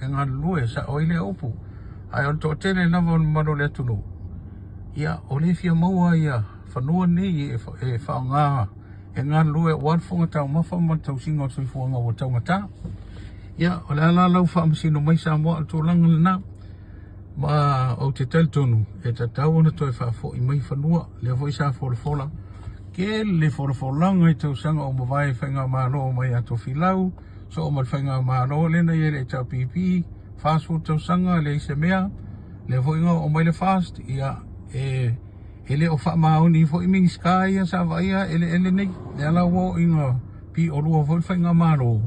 ngā lue sa o ile opu. Ai on tō tēne nawa maro le tunu. Ia, o le fia maua ia, whanua ni e whaongā, e ngā lue warfunga tau mawha tau singa o tui fuanga o tau ngata. Ia, o le ala lau whaamasino mai sa moa al tōlanga lana, ma o te teltonu, e ta tau ana toi whaafo i mai whanua, le fo isa fola. Ke le fola i tau sanga o mawai whainga maro mai ato filau, so o mal whainga maro lena i le tau pipi, fast food tau sanga le isa mea, le fo inga o mai le fast, ia, ele o wha maoni fo i mingi ska ia sa vaia ele nei le ala wo inga pi o lua fo whainga maro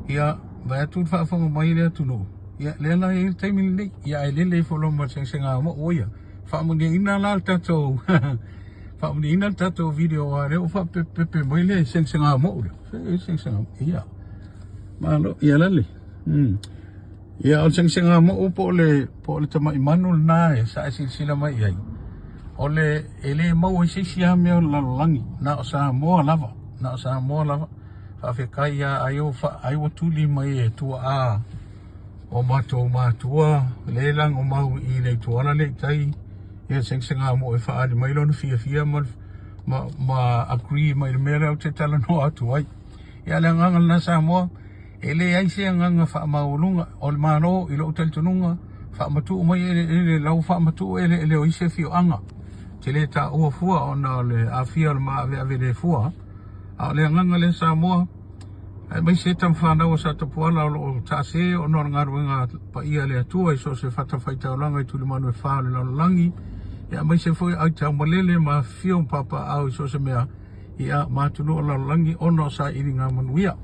ia vai atu wha whanga mai le atunu ia le ala e taimi nei ia ele le fo loma senga mo o ia wha muni ina la tatou wha muni ina tatou video a le o wha pepe mai le senga mo senga ia malo ia lale ia o senga mo o po le tama imanu na e sa sila mai ai ole ele mau se sia me la langi na o sa mo lava fa fe kai ayo fa ayo tuli mai e tu a o matua le lang o mau I le tu ala le tai e senga mo e fa ali mai lo fia ma agree mai le mera o te tala no atu ai ia le nganga na sa mo ele ai se nganga fa maulunga o mano I lo tel tununga fa matu mai ele lau fa matu ele o ise fio anga te le ta ua fua ona le afia le maa ave le fua a le nganga le Samoa ai mai se tam whanau sa tapuala o ta se o nor ngaruenga pa ia le atua I so se whatawhaita o langa I tuli manu e wha le langi ia mai se foi ai tau malele ma fio papa au I so se mea ia matunu o langi ono sa iri ngā manuia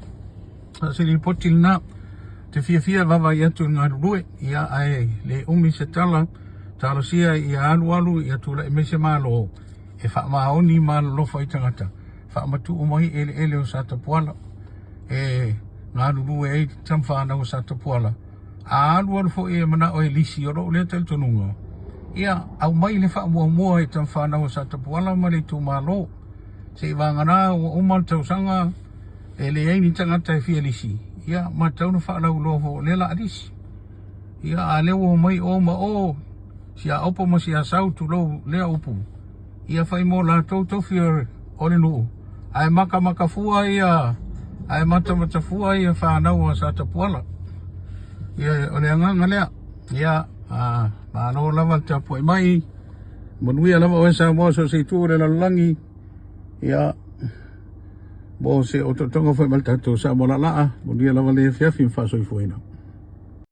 se li potil na te fia wawa I atu ngā rue ia ai le umi se tala Talosia I alu I atula I mese malo e wha maoni malo lofa I tangata wha matu umai ele o sa tapuala e ngā ruru e tam whanau sa tapuala a alu fo e mana o e lisi o ro le tel tonunga ia au mai le wha mua I tam whanau sa tapuala ma le tu malo se wangana o umal tausanga e le eini tangata e fia lisi ia ma tauna wha lau lofo le la adisi ia a lewo mai o ma o Sia opo mo sia sau tu lo lea upu. Ia fai mo la tau fia ole nuu. Ai maka fua ia. Ai mata fua ia whanau a sa tapuala. Ia ole anganga lea. Ia mano lava te apoi mai. Manuia lava o esa mo so se tu le langi. Ia bo se o tonga fai maltatu sa mo la laa. Manuia lava le fiafin fa so I fuina.